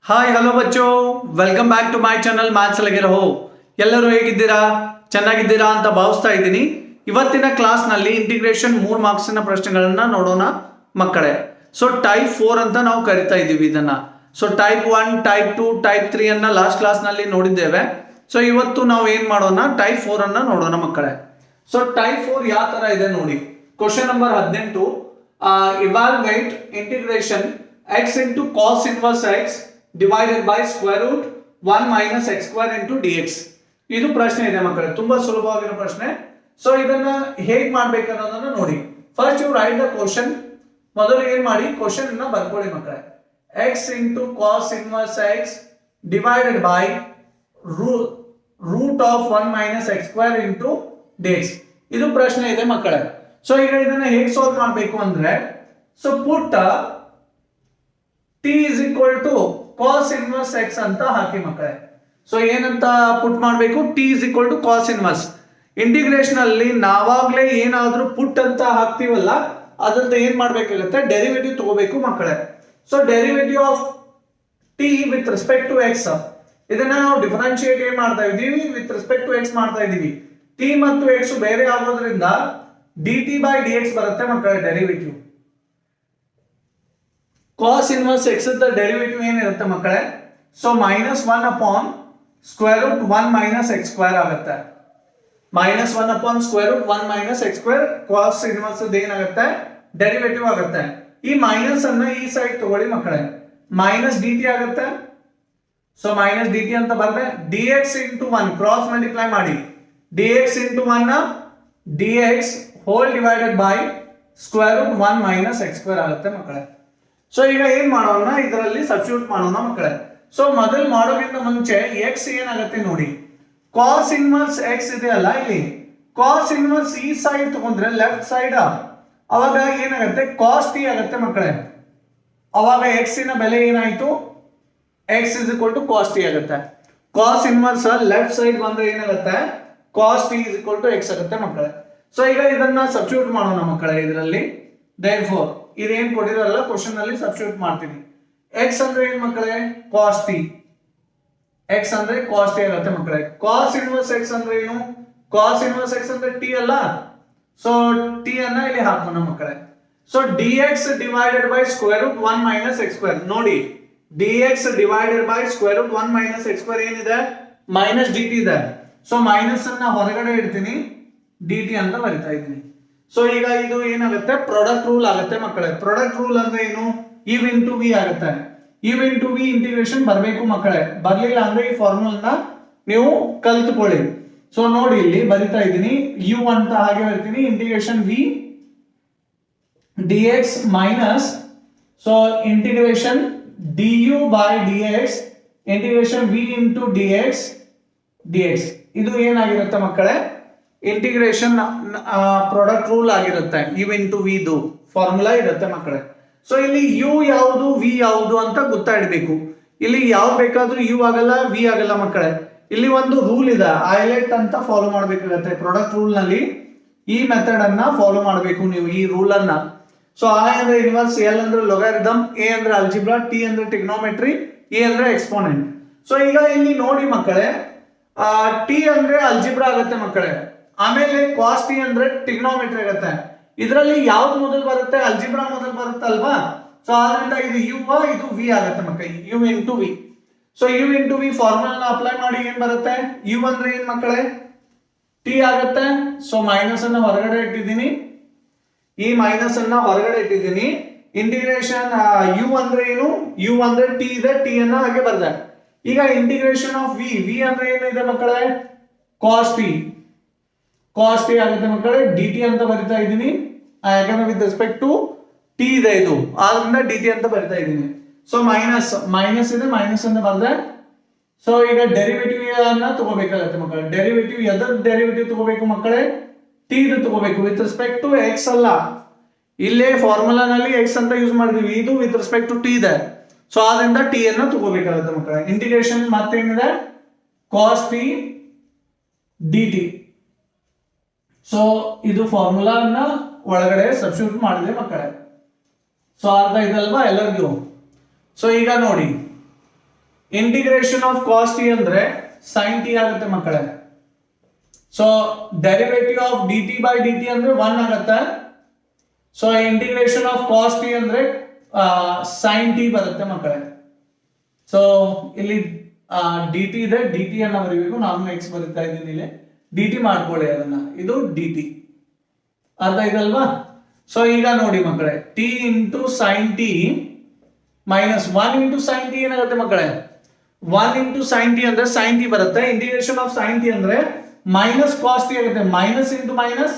Hi hello ಬಚ್ಚೋ, welcome back to my channel maths ಲಗೆ ರಹೋ. ಎಲ್ಲರೂ ಹೇಗಿದ್ದೀರಾ? ಚೆನ್ನಾಗಿದ್ದೀರಾ ಅಂತ ಭಾವಿಸ್ತಾ ಇದ್ದೀನಿ. ಇವತ್ತಿನ ಕ್ಲಾಸ್ನಲ್ಲಿ ಇಂಟಿಗ್ರೇಷನ್ 3 ಮಾರ್ಕ್ಸಿನ ಪ್ರಶ್ನೆಗಳನ್ನ ನೋಡೋಣ ಮಕ್ಕಳೇ. ಸೊ ಟೈಪ್ 4 ಅಂತ ನಾವು ಕರಿತಾ ಇದ್ದೀವಿ ಇದನ್ನ. ಸೊ ಟೈಪ್ 1, ಟೈಪ್ 2, ಟೈಪ್ 3 ಅನ್ನ ಲಾಸ್ಟ್ ಕ್ಲಾಸ್ನಲ್ಲಿ ನೋಡಿದ್ದೇವೆ. ಸೊ ಇವತ್ತು ನಾವು ಏನ್ ಮಾಡೋಣ, ಟೈಪ್ 4 ಅನ್ನ ನೋಡೋಣ ಮಕ್ಕಳೇ. ಸೊ ಟೈಪ್ 4 ಯಾವ ತರ ಇದೆ ನೋಡಿ. Question number 18, evaluate integration x into cos inverse x divided by square root 1 minus x square into dx. ಇದು ಪ್ರಶ್ನೆ ಇದೆ ಮಕ್ಕಳೇ, ತುಂಬಾ ಸುಲಭವಾಗಿರೋ ಪ್ರಶ್ನೆ. ಸೊ ಇದನ್ನ ಹೇಗೆ ಮಾಡ್ಬೇಕು ಅನ್ನೋದನ್ನ ನೋಡಿ. First you write the question. ಮೊದಲು ಏನ್ ಮಾಡಿ, ಕ್ವಶನ್ ಅನ್ನ ಬರ್ಕೊಳ್ಳಿ ಮಕ್ಕಳೇ. x into cos inverse x divided by root of 1 minus x square into dx. ಇದು ಪ್ರಶ್ನೆ ಇದೆ ಮಕ್ಕಳೇ. ಸೊ ಈಗ ಇದನ್ನ ಹೇಗೆ ಸಾಲ್ವ್ ಮಾಡಬೇಕು ಅಂದ್ರೆ, so put t is equal to cos inverse x ಅಂತ ಹಾಕಿ ಮಕ್ಕಳೇ. ಸೊ ಏನಂತ ಪುಟ್ ಮಾಡಬೇಕು, t is equal to cos inverse. Integration ಅಲ್ಲಿ ನಾವಾಗ್ಲೇ ಏನಾದ್ರೂ ಪುಟ್ ಅಂತ ಹಾಕ್ತಿವಲ್ಲ, ಅದ್ರದ್ದು ಏನ್ ಮಾಡ್ಬೇಕಾಗುತ್ತೆ, ಡೆರಿವೇಟಿವ್ ತಗೋಬೇಕು ಮಕ್ಕಳೇ. So derivative of t with respect to x, ಇದನ್ನ ನಾವು ಡಿಫರೆನ್ಶಿಯೇಟ್ ಏನ್ ಮಾಡ್ತಾ ಇದೀವಿ, ವಿತ್ ರೆಸ್ಪೆಕ್ಟ್ ಟು x ಮಾಡ್ತಾ ಇದೀವಿ. t ಮತ್ತು x ಬೇರೆ ಆಗೋದ್ರಿಂದ dt by dx ಬರುತ್ತೆ ಮಕ್ಕಳೇ derivative. cos inverse x the derivative ಏನಿರುತ್ತೆ ಮಕ್ಕಳೇ, so -1 upon square root 1 minus x square ಆಗುತ್ತೆ. -1 upon square root 1 minus x square cos inverse ಏನಾಗುತ್ತೆ, ಡೆರಿವೇಟಿವ್ ಆಗುತ್ತೆ. ಈ ಮೈನಸ್ ಅನ್ನ ಈ ಸೈಡ್ ತಗೊಳ್ಳಿ ಮಕ್ಕಳೇ, ಮೈನಸ್ dt ಆಗುತ್ತೆ. ಸೊ ಮೈನಸ್ dt ಅಂತ ಬರುತ್ತೆ. dx into 1 ಕ್ರಾಸ್ ಮಲ್ಟಿಪ್ಲೈ ಮಾಡಿ, dx into 1 dx whole divided by square root 1 minus x square ಆಗುತ್ತೆ ಮಕ್ಕಳೇ. ಸೊ ಈಗ ಏನ್ ಮಾಡೋಣ, ಇದರಲ್ಲಿ ಸಬ್ಸ್ಟಿಟ್ಯೂಟ್ ಮಾಡೋಣ ಮಕ್ಕಳೇ. ಸೊ ಮೊದಲು ಮಾಡೋಕ್ಕಿಂತ ಮುಂಚೆ x ಏನಾಗುತ್ತೆ ನೋಡಿ, cos ಇನ್ವರ್ಸ್ x ಇದೆಯಲ್ಲ, ಇಲ್ಲಿ cos ಇನ್ವರ್ಸ್ ಈ ಸೈಡ್ ತಗೊಂಡ್ರೆ ಲೆಫ್ಟ್ ಸೈಡ್, ಅವಾಗ ಏನಾಗುತ್ತೆ, cos t ಆಗುತ್ತೆ ಮಕ್ಕಳೇ. ಅವಾಗ x ನ ಬೆಲೆ ಏನಾಯ್ತು, x is equal to cos t ಆಗುತ್ತೆ. cos ಇನ್ವರ್ಸ್ ಲೆಫ್ಟ್ ಸೈಡ್ ಬಂದ್ರೆ ಏನಾಗುತ್ತೆ, cos t is equal to x ಆಗುತ್ತೆ ಮಕ್ಕಳೇ. ಸೊ ಈಗ ಇದನ್ನ ಸಬ್ಸ್ಟಿಟ್ಯೂಟ್ ಮಾಡೋಣ ಮಕ್ಕಳೇ. ಇದರಲ್ಲಿ therefore ಇದೇನ್ ಕೊಟ್ಟಿರಲ್ಲ ಕ್ವಶನ್ ಅಲ್ಲಿ ಸಬ್ಸ್ಟಿಟ್ಯೂಟ್ ಮಾಡ್ತೀನಿ. x ಅಂದ್ರೆ ಏನ್ ಮಕ್ಕಳೇ, cos t. x ಅಂದ್ರೆ cos t ಆಗುತ್ತೆ ಮಕ್ಕಳೇ. cos ಇನ್ವರ್ಸ್ x ಅಂದ್ರೆ ಏನು, cos ಇನ್ವರ್ಸ್ x ಅಂದ್ರೆ t ಅಲ್ಲ. ಸೊ t ಅನ್ನ ಇಲ್ಲಿ ಹಾಕೋಣ ಮಕ್ಕಳೇ. So dx divided by square root 1 minus x square. ನೋಡಿ, dx divided by square root 1 minus x square ಏನಿದೆ, ಮೈನಸ್ dt ಇದೆ. ಸೊ ಮೈನಸ್ ಅನ್ನ ಹೊರಗಡೆ ಇಡ್ತೀನಿ, dt ಅಂತ ಬರಿತಾ ಇದ್ದೀನಿ. ಸೊ ಈಗ ಇದು ಏನಾಗುತ್ತೆ, ಪ್ರಾಡಕ್ಟ್ ರೂಲ್ ಆಗುತ್ತೆ ಮಕ್ಕಳೇ. ಪ್ರಾಡಕ್ಟ್ ರೂಲ್ ಅಂದ್ರೆ ಏನು, u into v ಆಗುತ್ತೆ. u into v ಇಂಟಿಗ್ರೇಷನ್ ಬರಬೇಕು ಮಕ್ಕಳೇ. ಬರ್ಲಿಲ್ಲ ಅಂದ್ರೆ ಈ ಫಾರ್ಮುಲಾ ನೀವು ಕಲ್ತ್ಕೊಳ್ಳಿ. ಸೊ ನೋಡಿ, ಇಲ್ಲಿ ಬರಿತಾ ಇದ್ದೀನಿ, u ಅಂತ ಹಾಗೆ ಬರ್ತೀನಿ, integration v dx minus, so integration du by dx integration v into dx dx. ಇದು ಏನಾಗಿರುತ್ತೆ ಮಕ್ಕಳೇ, ಇಂಟಿಗ್ರೇಷನ್ ಪ್ರಾಡಕ್ಟ್ ರೂಲ್ ಆಗಿರುತ್ತೆ. u into v ದು ಫಾರ್ಮುಲಾ ಇರುತ್ತೆ ಮಕ್ಕಳೇ. ಸೊ ಇಲ್ಲಿ u ಯಾವುದು v ಯಾವುದು ಅಂತ ಗೊತ್ತಾಡಬೇಕು. ಇಲ್ಲಿ ಯಾವ ಬೇಕಾದ್ರೂ u ಆಗಲ್ಲ, v ಆಗಲ್ಲ ಮಕ್ಕಳೇ. ಇಲ್ಲಿ ಒಂದು ರೂಲ್ ಇದೆ, ಹೈಲೈಟ್ ಅಂತ ಫಾಲೋ ಮಾಡಬೇಕಾಗುತ್ತೆ. ಪ್ರಾಡಕ್ಟ್ ರೂಲ್ ನಲ್ಲಿ ಈ ಮೆಥಡ್ ಅನ್ನ ಫಾಲೋ ಮಾಡಬೇಕು ನೀವು, ಈ ರೂಲ್ ಅನ್ನ. ಸೊ I ಅಂದ್ರೆ ಇನ್ವರ್ಸ್, L ಅಂದ್ರೆ ಲೊಗಾರಿದಮ್, A ಅಂದ್ರೆ ಅಲ್ಜಿಬ್ರಾ, T ಅಂದ್ರೆ ಟ್ರಿಗ್ನೋಮೆಟ್ರಿ, E ಅಂದ್ರೆ ಎಕ್ಸ್ಪೋನೆಂಟ್. ಸೊ ಈಗ ಇಲ್ಲಿ ನೋಡಿ ಮಕ್ಕಳೇ, T ಅಂದ್ರೆ ಅಲ್ಜಿಬ್ರಾ ಆಗುತ್ತೆ ಮಕ್ಕಳೇ. ಆಮೇಲೆ cos t ಅಂದ್ರೆ ಟ್ರಿಗ್ನೋಮೆಟ್ರಿ ಆಗುತ್ತೆ. ಇದರಲ್ಲಿ ಯಾವ್ದು ಮೊದಲು ಬರುತ್ತೆ, ಅಲ್ಜಿಬ್ರಾ ಮೊದಲು ಬರುತ್ತೆ ಅಲ್ವಾ. ಸೊ ಆದ್ರಿಂದ ಇದು u, ಇದು v ಆಗುತ್ತೆ ಮಕ್ಕಳೇ, u into v. So u into v formula apply ಮಾಡಿ ಏನ್ ಬರುತ್ತೆ, u ಅಂದ್ರೆ ಏನ್ ಮಕ್ಕಳೇ, t ಆಗುತ್ತೆ. ಸೊ ಮೈನಸ್ ಅನ್ನ ಹೊರಗಡೆ ಇಟ್ಟಿದ್ದೀನಿ, ಈ ಮೈನಸ್ ಅನ್ನ ಹೊರಗಡೆ ಇಟ್ಟಿದ್ದೀನಿ. ಇಂಟಿಗ್ರೇಷನ್ u ಅಂದ್ರೆ ಏನು, u ಅಂದ್ರೆ t ಇದೆ, t ಅನ್ನ ಹಾಗೆ ಬರ್ದೆ. ಈಗ ಇಂಟಿಗ್ರೇಷನ್ ಆಫ್ v ಅಂದ್ರೆ ಏನಿದೆ ಮಕ್ಕಳೇ, cos t. cos t ಆಗುತ್ತೆ ಮಕ್ಕಳೇ, dt ಅಂತ ಬರಿತಾ ಇದ್ದೀನಿ. ಯಾಕಂದ್ರೆ ವಿತ್ ರೆಸ್ಪೆಕ್ಟ್ ಟು t ಇದೆ ಇದು, ಆದ್ರಿಂದ dt ಅಂತ ಬರಿತಾ ಇದ್ದೀನಿ. ಸೊ ಮೈನಸ್ ಇದೆ, ಮೈನಸ್ ಅಂತ ಬರ್ದೆ. ಸೊ ಈಗ ಡೆರಿವೇಟಿವ್ ಅನ್ನ ತಗೋಬೇಕಾಗುತ್ತೆ ಮಕ್ಕಳೇ. ಡೆರಿವೇಟಿವ್ ಎದರ್ ಡೆರಿವೇಟಿವ್ ತಗೋಬೇಕು ಮಕ್ಕಳೇ, t ಇದು ತಗೋಬೇಕು, ವಿತ್ ರೆಸ್ಪೆಕ್ಟ್ ಟು x ಅಲ್ಲ. ಇಲ್ಲೇ ಫಾರ್ಮುಲಾನಲ್ಲಿ x ಅಂತ ಯೂಸ್ ಮಾಡಿದೀವಿ, ಇದು ವಿತ್ ರೆಸ್ಪೆಕ್ಟ್ ಟು t ಇದೆ. ಸೊ ಆದ್ರಿಂದ t ಅನ್ನ ತಗೋಬೇಕಾಗುತ್ತೆ ಮಕ್ಕಳೇ. ಇಂಟಿಗ್ರೇಷನ್ ಮತ್ತೇನಿದೆ, cos t dt. ಸೊ ಇದು ಫಾರ್ಮುಲಾ ಅನ್ನ ಒಳಗಡೆ ಸಬ್ಸ್ಟಿಟ್ಯೂಟ್ ಮಾಡಿದೆ ಮಕ್ಕಳೇ. ಸೊ ಅರ್ಥ ಇದಲ್ವಾ ಎಲ್ಲರಿಗೂ. ಸೊ ಈಗ ನೋಡಿ, ಇಂಟಿಗ್ರೇಷನ್ ಆಫ್ ಕಾಸ್ ಟಿ ಅಂದ್ರೆ sin t ಆಗುತ್ತೆ ಮಕ್ಕಳೇ. So derivative of dt by dt ಅಂದ್ರೆ 1 ಆಗುತ್ತೆ. So integration of cos t ಅಂದ್ರೆ sin t ಬರುತ್ತೆ ಮಕ್ಕಳೇ. ಸೊ ಇಲ್ಲಿ dt ಇದೆ, dt ಅನ್ನ ಬರೀಬೇಕು, ನಾನು x ಬರೀತಾ ಇದ್ದೀನಿ ಇಲ್ಲಿ, dt ಮಾಡ್ಕೊಳ್ಳಿ ಅದನ್ನ, ಇದು dt ಅರ್ಥ ಇದಲ್ವಾ. ಸೊ ಈಗ ನೋಡಿ ಮಕ್ಕಳೇ, t into sin t minus 1 into sin t ಏನಾಗುತ್ತೆ ಮಕ್ಕಳೇ, 1 ಇಂಟು sin t ಅಂದ್ರೆ sin t ಬರುತ್ತೆ. ಇಂಟಿಗ್ರೇಷನ್ ಆಫ್ sin t ಅಂದ್ರೆ ಮೈನಸ್ ಕಾಸ್ ಟಿ ಆಗುತ್ತೆ, minus into minus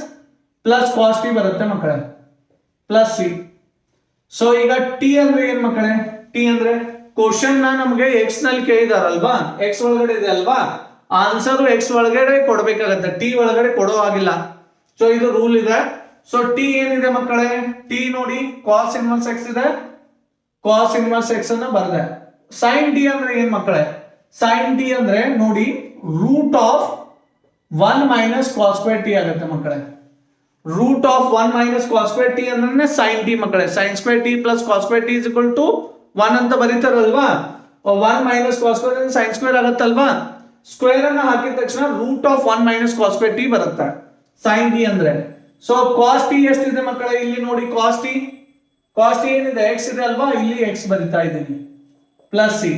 plus cos t ಬರುತ್ತೆ ಮಕ್ಕಳೇ, ಪ್ಲಸ್ ಸಿ. ಸೊ ಈಗ ಟಿ ಅಂದ್ರೆ ಏನ್ ಮಕ್ಕಳೇ, ಟಿ ಅಂದ್ರೆ ಕ್ವಶನ್ ನಮಗೆ ಎಕ್ಸ್ ನಲ್ಲಿ ಕೇಳಿದಾರಲ್ವಾ, ಎಕ್ಸ್ ಒಳಗಡೆ ಇದೆ ಅಲ್ವಾ, ಆನ್ಸರ್ ಎಕ್ಸ್ ಒಳಗಡೆ ಕೊಡಬೇಕಾಗತ್ತೆ, ಟಿ ಒಳಗಡೆ ಕೊಡೋ ಆಗಿಲ್ಲ. ಸೊ ಇದು ರೂಲ್ ಇದೆ. ಸೊ ಟಿ ಏನಿದೆ ಮಕ್ಕಳೇ, ಟಿ ನೋಡಿ ಕಾಸ್ ಇನ್ವರ್ಸ್ ಎಕ್ಸ್ ಇದೆ, ಕಾಸ್ ಇನ್ವರ್ಸ್ ಎಕ್ಸ್ ಅನ್ನ ಬರ್ದೆ. ಸೈನ್ ಟಿ ಅಂದ್ರೆ ಏನ್ ಮಕ್ಕಳೇ, ಸೈನ್ ಟಿ ಅಂದ್ರೆ ನೋಡಿ root of 1 minus cos square t ಆಗುತ್ತೆ ಮಕ್ಕಳೇ. Root of 1 minus cos square t ಅಂದ್ರೆ ಸೈನ್ ಟಿ ಮಕ್ಕಳೇ. Sine square t plus cos square t is equal to 1 ಅಂತ ಬರೀತಾರಲ್ವಾ, 1 minus cos square sine square ಆಗುತ್ತಲ್ವಾ, square ಅನ್ನ ಹಾಕಿದ ತಕ್ಷಣ root of 1 minus cos square t ಬರುತ್ತೆ ಸೈನ್ ಟಿ ಅಂದ್ರೆ. ಸೊ ಕಾಸ್ ಟಿ ಎಷ್ಟಿದೆ ಮಕ್ಕಳೇ, ಇಲ್ಲಿ ನೋಡಿ ಕಾಸ್ ಟಿ ಏನಿದೆ ಎಕ್ಸ್ ಇದೆ ಅಲ್ವಾ, ಇಲ್ಲಿ ಎಕ್ಸ್ ಬರಿತಾ ಇದ್ದೀನಿ ಪ್ಲಸ್ ಸಿ.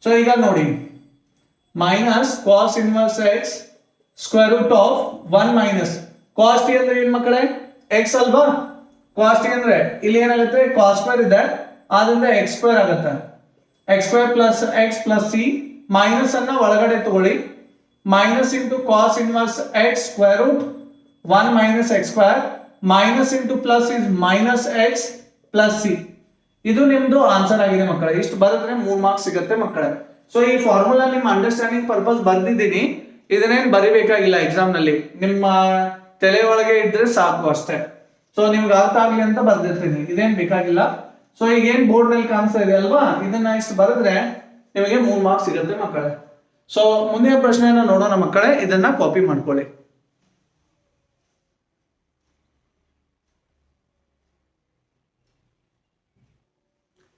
ಸೊ ಈಗ ನೋಡಿ minus cos inverse x square root of 1 minus cos t ಅಂದ್ರೆ ಏನ್ ಮಕ್ಕಳೇ, ಎಕ್ಸ್ ಅಲ್ವಾ, ಕಾಸ್ ಟಿ ಅಂದ್ರೆ ಇಲ್ಲಿ ಏನಾಗುತ್ತೆ ಕಾಸ್ ಸ್ಕ್ವೇರ್ ಇದೆ, ಆದ್ರಿಂದ ಎಕ್ಸ್ ಸ್ಕ್ವೇರ್ ಆಗುತ್ತೆ, x square plus x plus c, minus ಅನ್ನ ಒಳಗಡೆ ತಗೊಳ್ಳಿ, minus into cos inverse x square root 1 minus x square, minus into plus is minus x plus c. ಇದು ನಿಮ್ದು ಆನ್ಸರ್ ಆಗಿದೆ ಮಕ್ಕಳೇ. ಇಷ್ಟು ಬರೆದ್ರೆ 3 ಮಾರ್ಕ್ಸ್ ಸಿಗುತ್ತೆ ಮಕ್ಕಳೇ. ಸೊ ಈ ಫಾರ್ಮುಲಾ ನಿಮ್ಮ ಅಂಡರ್ಸ್ಟ್ಯಾಂಡಿಂಗ್ ಪರ್ಪಸ್ ಬರ್ದಿದ್ದೀನಿ, ಇದನ್ನೇನು ಬರಿಬೇಕಾಗಿಲ್ಲ ಎಕ್ಸಾಮ್ ನಲ್ಲಿ, ನಿಮ್ಮ ತಲೆ ಒಳಗೆ ಇದ್ರೆ ಸಾಕು ಅಷ್ಟೇ. ಸೊ ನಿಮ್ಗೆ ಅರ್ಥ ಆಗ್ಲಿ ಅಂತ ಬರ್ದಿರ್ತೀನಿ, ಇದೇನ್ ಬೇಕಾಗಿಲ್ಲ. ಸೊ ಈಗ ಏನ್ ಬೋರ್ಡ್ ನಲ್ಲಿ ಕಾಣಿಸ್ತಾ ಇದೆ ಅಲ್ವಾ, ಇದನ್ನ ಇಷ್ಟು ಬರೆದ್ರೆ ನಿಮಗೆ 3 ಮಾರ್ಕ್ಸ್ ಸಿಗುತ್ತೆ ಮಕ್ಕಳೇ. ಸೊ ಮುಂದಿನ ಪ್ರಶ್ನೆಯನ್ನ ನೋಡೋಣ ಮಕ್ಕಳೇ, ಇದನ್ನ ಕಾಪಿ ಮಾಡ್ಕೊಳ್ಳಿ.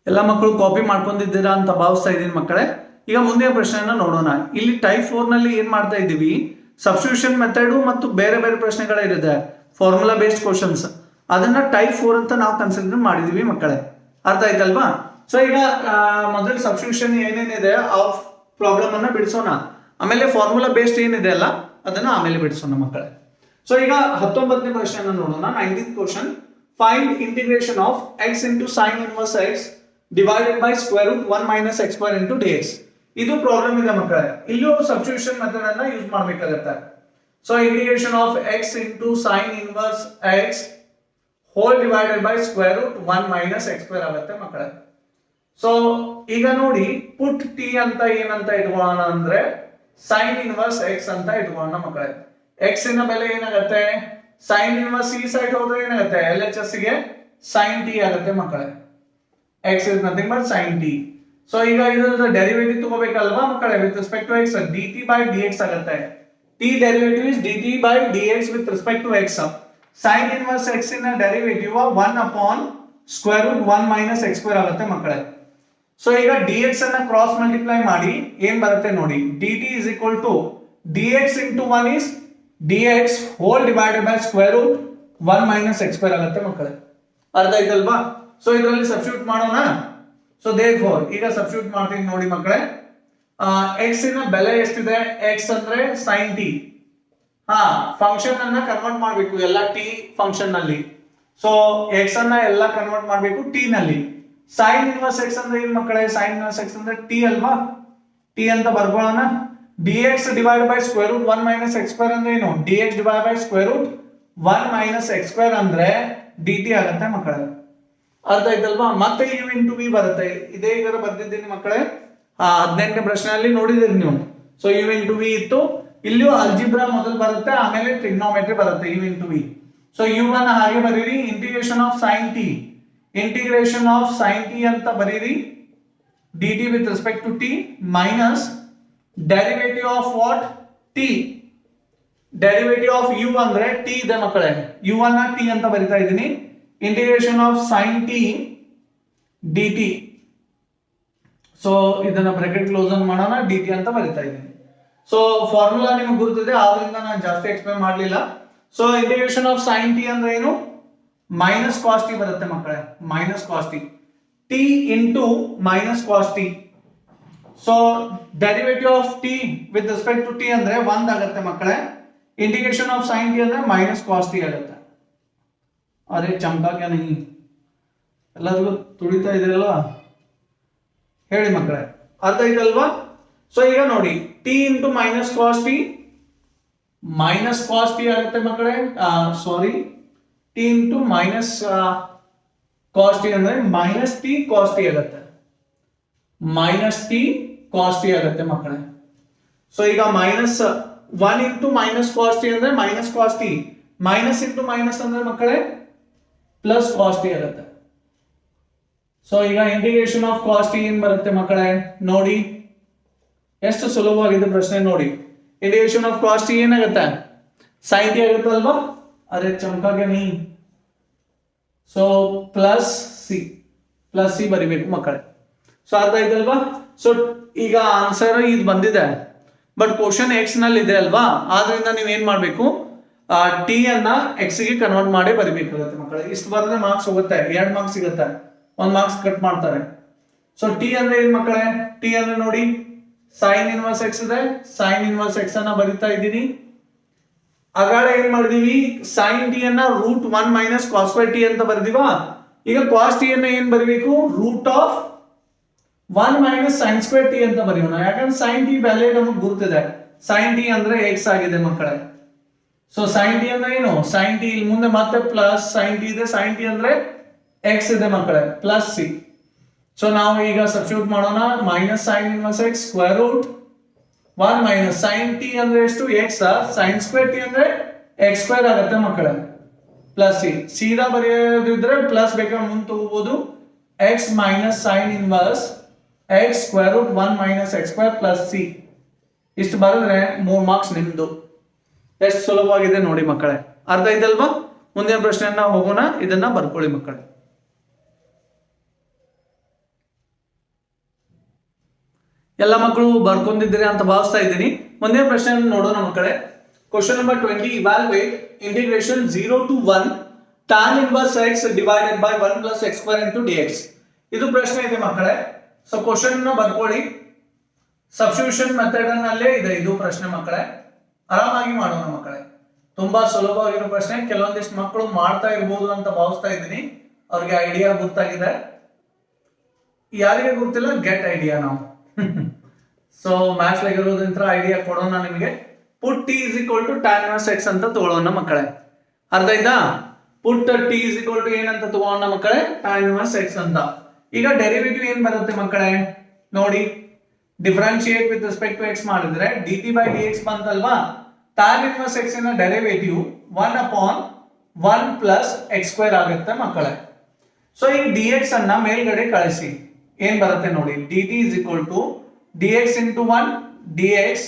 ಎಲ್ಲ ಮಕ್ಕಳು ಕಾಪಿ ಮಾಡ್ಕೊಂಡಿದ್ದೀರಾ ಅಂತ ಭಾವಿಸ್ತಾ ಇದ್ದೀನಿ ಮಕ್ಕಳೇ. ಈಗ ಮುಂದಿನ ಪ್ರಶ್ನೆಯನ್ನ ನೋಡೋಣ. ಇಲ್ಲಿ ಟೈಪ್ 4 ನಲ್ಲಿ ಏನ್ ಮಾಡ್ತಾ ಇದ್ದೀವಿ, ಸಬ್ಸ್ಟಿಟ್ಯೂಷನ್ ಮೆಥಡ್ ಮತ್ತು ಬೇರೆ ಬೇರೆ ಪ್ರಶ್ನೆಗಳಿದೆ, ಫಾರ್ಮುಲಾ ಬೇಸ್ಡ್ ಕ್ವಶನ್ಸ್, ಅದನ್ನ ಟೈಪ್ 4 ಅಂತ ನಾವು ಕನ್ಸಿಡರ್ ಮಾಡಿದೀವಿ ಮಕ್ಕಳೇ. ಅರ್ಥ ಆಯ್ತಲ್ವಾ. ಸೊ ಈಗ ಮೊದಲು ಸಬ್ಸ್ಟಿಟ್ಯೂಷನ್ ಏನೇನಿದೆ ಆ ಪ್ರಾಬ್ಲಮ್ ಅನ್ನ ಬಿಡಿಸೋಣ, ಆಮೇಲೆ ಫಾರ್ಮುಲಾ ಬೇಸ್ಡ್ ಏನಿದೆ ಅಲ್ಲ ಅದನ್ನ ಆಮೇಲೆ ಬಿಡಿಸೋಣ ಮಕ್ಕಳೇ. ಸೊ ಈಗ 19ನೇ ಪ್ರಶ್ನೆಯನ್ನ ನೋಡೋಣ. 19th question, find integration of x into sine inverse x divided by square root 1 minus x square into d x. ಇದು ಪ್ರಾಬ್ಲಮ್ ಇದೆ ಮಕ್ಕಳೇ. ಇಲ್ಲೂ ಸಬ್ಸ್ಟಿಟ್ಯೂಷನ್ ಮೆಥಡ್ ಅನ್ನ ಯೂಸ್ ಮಾಡಬೇಕಾಗುತ್ತೆ. So integration of x into sine inverse x whole divided by square root 1 minus x square ಆಗುತ್ತೆ ಮಕ್ಕಳೇ. So ಈಗ ನೋಡಿ ಪುಟ್ ಟಿ ಅಂತ ಏನಂತ ಇಟ್ಕೊಳ್ಳೋಣ ಅಂದ್ರೆ ಸೈನ್ ಇನ್ವರ್ಸ್ ಎಕ್ಸ್ ಅಂತ ಇಟ್ಕೊಳ್ಳೋಣ ಮಕ್ಕಳೇ. ಎಕ್ಸ್ ನ ಬೆಲೆ ಏನಾಗುತ್ತೆ, ಸೈನ್ ಇನ್ವರ್ಸ್ ಈ ಸೈಡ್ ಹೋದ್ರೆ ಏನಾಗುತ್ತೆ, ಎಲ್ ಎಚ್ ಎಸ್ ಗೆ ಸೈನ್ ಟಿ ಆಗುತ್ತೆ ಮಕ್ಕಳೇ. X is nothing but sine t. So ಈಗ ಇದರ ಡೆರಿವೇಟಿವ್ ತಗೋಬೇಕಲ್ವಾ ಮಕ್ಕಳೇ, with respect to x dt by dx ಆಗುತ್ತೆ. t derivative is dt by dx with respect to x. sin inverse x ನ derivative 1 upon square root 1 minus x square ಆಗುತ್ತೆ ಮಕ್ಕಳೇ. So ಈಗ dx ಅನ್ನ ಕ್ರಾಸ್ ಮಲ್ಟಿಪ್ಲೈ ಮಾಡಿ ಏನ್ ಬರುತ್ತೆ ನೋಡಿ, dt is equal to dx into 1 is dx whole divided by square root 1 minus x square ಆಗುತ್ತೆ ಮಕ್ಕಳೇ. ಅರ್ಥ ಆಯ್ತಲ್ವಾ. ಸೊ ಇದರಲ್ಲಿ ಸಬ್ಸ್ಟಿಟ್ಯೂಟ್ ಮಾಡೋಣ. ಸೊ therefore ಈಗ ಸಬ್ಸ್ಟಿಟ್ಯೂಟ್ ಮಾಡ್ತೀನಿ ನೋಡಿ ಮಕ್ಕಳೇ. x ನ ಬೆಲೆ ಎಷ್ಟಿದೆ, x ಅಂದ್ರೆ sin t. ಫಂಕ್ಷನ್ ಅನ್ನ ಕನ್ವರ್ಟ್ ಮಾಡಬೇಕು ಎಲ್ಲ t ಫಂಕ್ಷನ್ ನಲ್ಲಿ. ಸೊ x ಅನ್ನ ಎಲ್ಲ ಕನ್ವರ್ಟ್ ಮಾಡಬೇಕು t ನಲ್ಲಿ. sin ಇನ್ವರ್ಸ್ x ಅಂದ್ರೆ ಏನ್ ಮಕ್ಕಳೇ, sin ಇನ್ವರ್ಸ್ x ಅಂದ್ರೆ t ಅಲ್ವಾ, t ಅಂತ ಬರ್ಕೊಳ್ಳೋಣ. dx divided by square root 1 minus x square ಅಂದ್ರೆ ಏನು, dx divided by square root 1 minus x square ಅಂದ್ರೆ dt ಆಗುತ್ತೆ ಮಕ್ಕಳೇ. ಅರ್ಥ ಆಯ್ತಲ್ವಾ. ಮತ್ತೆ u into v ಬರುತ್ತೆ, ಇದೇ ಈಗ ಬರ್ದಿದ್ದೀನಿ ಮಕ್ಕಳೇ. 18ನೇ ಪ್ರಶ್ನೆಯಲ್ಲಿ ನೋಡಿದಿರಿ ನೀವು. ಸೊ u into v ಇತ್ತು, ಇಲ್ಲಿಯೂ ಅಲ್ಜಿಬ್ರಾ ಮೊದಲು ಬರುತ್ತೆ, ಆಮೇಲೆ ಟ್ರಿಗ್ನೋಮೆಟ್ರಿ ಬರುತ್ತೆ u into v. So u ಅನ್ನ ಹಾಗೆ ಬರೀರಿ, integration of sin t, integration of sin t ಅಂತ ಬರೀರಿ, dt with respect to t minus derivative of what, t, derivative of u ಅಂದ್ರೆ t ಇದೆ ಮಕ್ಕಳೇ, u ಅನ್ನ t ಅಂತ ಬರಿತಾ ಇದ್ದೀನಿ, integration of sin t dt. So ಇದನ್ನ ಬ್ರಾಕೆಟ್ ಕ್ಲೋಸ್ ಮಾಡೋಣ, ಡಿ ಟಿ ಅಂತ ಬರಿತಾ ಇದ್ದೀನಿ. ಸೊ ಫಾರ್ಮುಲಾ ನಿಮ್ಗೆ ಗುರುತಿದೆ, ಆದ್ರಿಂದ ನಾನು ಜಾಸ್ತಿ ಎಕ್ಸ್ಪ್ಲೇನ್ ಮಾಡಲಿಲ್ಲ. So integration of sine t ಅಂದ್ರೆ ಏನು? ಮೈನಸ್ ಕಾಸ್ ಟಿ ಬರುತ್ತೆ ಮಕ್ಕಳೇ, minus cos t, t into minus cos t. So derivative of t with respect to t ಅಂದ್ರೆ 1 ಆಗುತ್ತೆ ಮಕ್ಕಳೇ. ಇಂಟಿಗ್ರೇಷನ್ ಆಫ್ ಸೈನ್ ಟಿ ಅಂದ್ರೆ ಮೈನಸ್ ಕಾಸ್ ಟಿ ಆಗುತ್ತೆ. ಅರೆ ಚಮಕಾ ಕ್ಯಾ ನಹೀ, ಎಲ್ಲರಿಗೂ ತುಳಿತಾ ಇದೆಯಲ್ವಾ? ಹೇಳಿ ಮಕ್ಕಳೇ, ಅರ್ಥ ಆಯ್ತಲ್ವಾ? ಸೊ ಈಗ ನೋಡಿ, t into minus cos t, minus cos t ಆಗುತ್ತೆ ಮಕ್ಕಳೇ. Sorry, t into minus cos t ಅಂದ್ರೆ ಮೈನಸ್ ಟಿ ಕಾಸ್ ಟಿ ಆಗುತ್ತೆ, ಮೈನಸ್ ಟಿ ಕಾಸ್ ಟಿ ಆಗುತ್ತೆ ಮಕ್ಕಳೇ. ಸೊ ಈಗ minus 1 into minus cos t ಅಂದ್ರೆ minus cos t, minus into minus ಅಂದ್ರೆ ಮಕ್ಕಳೇ ಪ್ಲಸ್ ಕಾಸ್ ಟಿ ಆಗುತ್ತೆ. ಸೊ ಈಗ ಇಂಟಿಗ್ರೇಷನ್ ಆಫ್ ಕಾಸ್ ಟಿ ಏನ್ ಬರುತ್ತೆ ಮಕ್ಕಳೇ? ನೋಡಿ ಎಷ್ಟು ಸುಲಭವಾಗಿದೆ ಪ್ರಶ್ನೆ ನೋಡಿ. ಇಂಟಿಗ್ರೇಷನ್ ಆಫ್ ಕಾಸ್ ಟಿ ಏನಾಗುತ್ತೆ? ಸೈನ್ ಟಿ ಆಗುತ್ತೆ ಅಲ್ವಾ? ಅರೆ ಚಮಕಾಗೆ ನೀ. ಸೊ ಪ್ಲಸ್ ಸಿ ಬರಿಬೇಕು ಮಕ್ಕಳೇ. ಸೊ ಅರ್ಥ ಆಯ್ತಲ್ವಾ? ಸೊ ಈಗ ಆನ್ಸರ್ ಇದು ಬಂದಿದೆ, ಬಟ್ ಕ್ವಶನ್ ಎಕ್ಸ್ ನಲ್ಲಿ ಇದೆ ಅಲ್ವಾ, ಆದ್ರಿಂದ ನೀವ್ ಏನ್ ಮಾಡ್ಬೇಕು, ಟಿ ಅನ್ನ ಎಕ್ಸ್ ಗೆ ಕನ್ವರ್ಟ್ ಮಾಡಿ ಬರಿಬೇಕಾಗುತ್ತೆ ಮಕ್ಕಳೇ. ಇಷ್ಟು ಬರೆದ್ರೆ ಮಾರ್ಕ್ಸ್ ಹೋಗುತ್ತೆ, 2 ಮಾರ್ಕ್ಸ್ ಸಿಗುತ್ತೆ, 1 ಮಾರ್ಕ್ಸ್ ಕಟ್ ಮಾಡ್ತಾರೆ. ಸೊ ಟಿ ಅಂದ್ರೆ ಏನ್ ಮಕ್ಕಳೇ? ಟಿ ಅಂದ್ರೆ ನೋಡಿ, ಸೈನ್ ಇನ್ವರ್ಸ್ ಎಕ್ಸ್ ಇದೆ, ಸೈನ್ ಇನ್ವರ್ಸ್ ಎಕ್ಸ್ ಅನ್ನ ಬರಿತಾ ಇದ್ದೀನಿ. ಆಗಾಳೆ ಏನ್ ಮಾಡಿದೀವಿ, ಸೈನ್ ಟಿ ಅನ್ನ root 1 minus cos square t ಅಂತ ಬರ್ದಿವಾ. ಈಗ ಕಾಸ್ ಟಿ ಅನ್ನ ಏನ್ ಬರಿಬೇಕು? Root of 1 minus sine square t ಅಂತ ಬರೆಯೋಣ. ಯಾಕಂದ್ರೆ ಸೈನ್ ಟಿ ವ್ಯಾಲ್ಯೂ ನಮಗೆ ಗುರುತಿದೆ, ಸೈನ್ ಟಿ ಅಂದ್ರೆ ಎಕ್ಸ್ ಆಗಿದೆ ಮಕ್ಕಳೇ. ಸೊ ಸೈನ್ ಟಿ ಅಂದ್ರೆ ಏನು? ಸೈನ್ ಟಿ ಇಲ್ಲಿ ಮುಂದೆ ಮತ್ತೆ ಪ್ಲಸ್ ಸೈನ್ ಟಿ ಇದೆ, ಸೈನ್ ಟಿ ಅಂದ್ರೆ ಎಕ್ಸ್ ಇದೆ ಮಕ್ಕಳೇ, ಪ್ಲಸ್ ಸಿ. ಸೊ ನಾವು ಈಗ ಸಬ್ಸ್ಟಿಟ್ಯೂಟ್ ಮಾಡೋಣ, minus sine inverse x square root 1 minus sine t ಅಂದ್ರೆ ಎಷ್ಟು? ಎಕ್ಸ್, ಸೈನ್ ಸ್ಕ್ವೇರ್ ಟಿ ಅಂದ್ರೆ ಎಕ್ಸ್ ಸ್ಕ್ವೇರ್ ಆಗುತ್ತೆ ಮಕ್ಕಳೇ, ಪ್ಲಸ್ ಸಿ. ಸೀದಾ ಬರೆಯೋದಿದ್ರೆ ಪ್ಲಸ್ ಬೇಕಾದ್ರೆ ಮುಂದೆ ತಗೋಬಹುದು, x minus sine inverse x square root 1 minus x square plus c. ಇಷ್ಟು ಬರೆದ್ರೆ 3 ಮಾರ್ಕ್ಸ್ ನಿಮ್ದು. ಎಷ್ಟು ಸುಲಭವಾಗಿದೆ ನೋಡಿ ಮಕ್ಕಳೇ, ಅರ್ಥ ಆಯ್ತಲ್ವಾ? ಮುಂದಿನ ಪ್ರಶ್ನೆಯನ್ನ ಹೋಗೋಣ, ಇದನ್ನ ಬರ್ಕೊಳ್ಳಿ ಮಕ್ಕಳೇ. ಎಲ್ಲ ಮಕ್ಕಳು ಬರ್ಕೊಂಡಿದ್ದೀರಿ ಅಂತ ಭಾವಿಸ್ತಾ ಇದ್ದೀನಿ. ಮುಂದಿನ ಪ್ರಶ್ನೆಯನ್ನು ನೋಡೋಣ ಮಕ್ಕಳೇ. Question number 20, evaluate integration 0 to 1 tan inverse x divided by 1 plus x square into dx. ಇದು ಪ್ರಶ್ನೆ ಇದೆ ಮಕ್ಕಳೇ. ಸೊ ಕ್ವಶನ್ ನ ಬರ್ಕೊಳ್ಳಿ, ಸಬ್ಸ್ಟಿಟ್ಯೂಷನ್ ಮೆಥಡ್ ನಲ್ಲೇ ಇದೆ ಇದು ಪ್ರಶ್ನೆ ಮಕ್ಕಳೇ. ಆರಾಮಾಗಿ ಮಾಡೋಣ ಮಕ್ಕಳೇ, ತುಂಬಾ ಸುಲಭವಾಗಿರೋ ಪ್ರಶ್ನೆ. ಕೆಲವೊಂದಿಷ್ಟು ಮಕ್ಕಳು ಮಾಡ್ತಾ ಇರಬಹುದು ಅಂತ ಭಾವಿಸ್ತಾ ಇದ್ದೀನಿ, ಅವ್ರಿಗೆ ಐಡಿಯಾ ಗೊತ್ತಾಗಿದೆ. ಯಾರಿಗೆ ಗೊತ್ತಿಲ್ಲ, ಗೆಟ್ ಐಡಿಯಾ ನಾವು. ಸೊ ಮ್ಯಾಥ್ಸ್ ಆಗಿರೋದ್ರಿಂದ ಐಡಿಯಾ ಕೊಡೋಣ ನಿಮಗೆ. Put t is equal to tan inverse x ಅಂತ ತಗೊಳ್ಳೋಣ ಮಕ್ಕಳೇ. ಅರ್ಥ ಆಯ್ತಾ? Put t is equal to ಏನಂತ ತಗೊಳ್ಳೋಣ ಮಕ್ಕಳೇ? tan inverse x ಅಂತ. ಈಗ ಡೆರಿವೇಟಿವ್ ಏನ್ ಬರುತ್ತೆ ಮಕ್ಕಳೇ? ನೋಡಿ, differentiate with respect to x ಮಾಡಿದ್ರೆ dt by dx ಬಂತಲ್ವಾ. tan inverse x ನ derivative 1 upon 1 plus x square ಆಗುತ್ತೆ ಮಕ್ಕಳೇ. ಸೊ ಈ dx ಅನ್ನ ಮೇಲ್ಗಡೆ ಕಳಿಸಿ, ಏನ್ ಬರುತ್ತೆ ನೋಡಿ, dt is equal to dx into 1 dx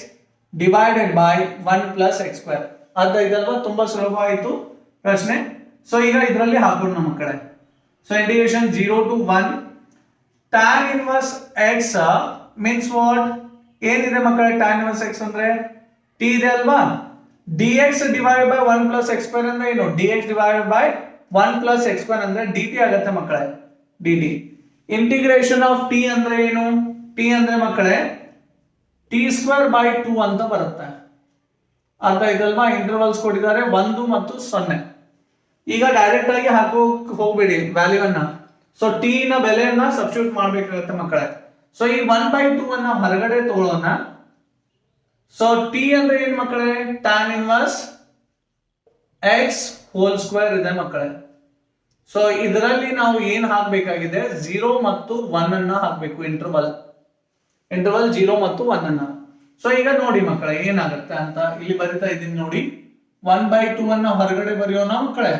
divided by 1 plus x square. ಅರ್ಥ ಇದಲ್ವಾ? ತುಂಬಾ ಸುಲಭ ಆಯಿತು ಪ್ರಶ್ನೆ. ಸೊ ಈಗ ಇದರಲ್ಲಿ ಹಾಕೋಣ ಮಕ್ಕಳೇ. So integration 0 to 1 tan inverse x means what? ಏನಿದೆ ಮಕ್ಕಳೇ tan inverse x ಅಂದ್ರೆ? t ಇದೆ ಅಲ್ವಾ. dx divided by 1 plus x square ಅಂದ್ರೆ ಏನು? dx divided by 1 plus x square ಅಂದ್ರೆ dt ಆಗುತ್ತೆ ಮಕ್ಕಳೇ, dt. ಇಂಟಿಗ್ರೇಷನ್ ಆಫ್ t ಅಂದ್ರೆ ಏನು? t ಅಂದ್ರೆ ಮಕ್ಕಳೇ t ಸ್ಕ್ವೇರ್ ಬೈ 2 ಅಂತ ಬರುತ್ತೆ. ಅರ್ಥ ಇದಲ್ವಾ? ಇಂಟರ್ವಲ್ಸ್ ಕೊಟ್ಟಿದ್ದಾರೆ 1 ಮತ್ತು 0. ಈಗ ಡೈರೆಕ್ಟ್ ಆಗಿ ಹಾಕೋಕ್ ಹೋಗ್ಬೇಡಿ ವ್ಯಾಲ್ಯೂ ಅನ್ನ. ಸೊ t ನ ಬೆಲೆಯನ್ನ ಸಬ್ಸ್ಟಿಟ್ಯೂಟ್ ಮಾಡ್ಬೇಕಾಗುತ್ತೆ ಮಕ್ಕಳೇ. ಸೊ ಈ 1/2 ಅನ್ನ ಹೊರಗಡೆ ತಗೊಳ್ಳೋಣ. ಸೊ t ಅಂದ್ರೆ ಏನ್ ಮಕ್ಕಳೇ? tan inverse x whole square ಇದೆ ಮಕ್ಕಳೇ. ಸೊ ಇದರಲ್ಲಿ ನಾವು ಏನ್ ಹಾಕಬೇಕಾಗಿದೆ? 0 ಮತ್ತು 1 ಅನ್ನ ಹಾಕಬೇಕು, ಇಂಟರ್ವಲ್ 0 ಮತ್ತು 1 ಅನ್ನ. ಸೊ ಈಗ ನೋಡಿ ಮಕ್ಕಳೇ ಏನಾಗುತ್ತೆ ಅಂತ ಇಲ್ಲಿ ಬರಿತಾ ಇದ್ದೀನಿ ನೋಡಿ. 1/2 ಅನ್ನ ಹೊರಗಡೆ ಬರೆಯೋಣ ಮಕ್ಕಳೇ.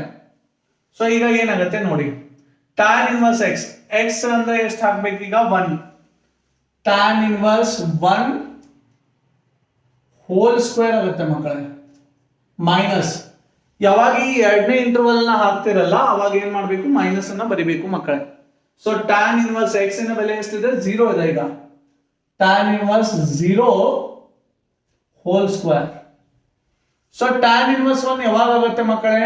ಸೊ ಈಗ ಏನಾಗುತ್ತೆ ನೋಡಿ, tan inverse x, x ಅಂದ್ರೆ ಎಷ್ಟು ಹಾಕ್ಬೇಕು ಈಗ? 1. tan inverse 1 ಹೋಲ್ ಸ್ಕ್ವೇರ್ ಆಗುತ್ತೆ ಮಕ್ಕಳೇ, ಮೈನಸ್. ಯಾವಾಗ ಈ ಎರಡನೇ ಇಂಟರ್ವಲ್ ನ ಹಾಕ್ತಿರಲ್ಲ ಅವಾಗ ಏನ್ ಮಾಡ್ಬೇಕು? ಮೈನಸ್ ಅನ್ನ ಬರಿಬೇಕು ಮಕ್ಕಳೇ. ಸೊ tan inverse x ನ ಬೆಲೆ ಎಷ್ಟಿದೆ? 0 ಇದೆ ಈಗ. tan inverse 0 whole square. So tan inverse 1 ಯಾವಾಗ ಆಗುತ್ತೆ ಮಕ್ಕಳೇ?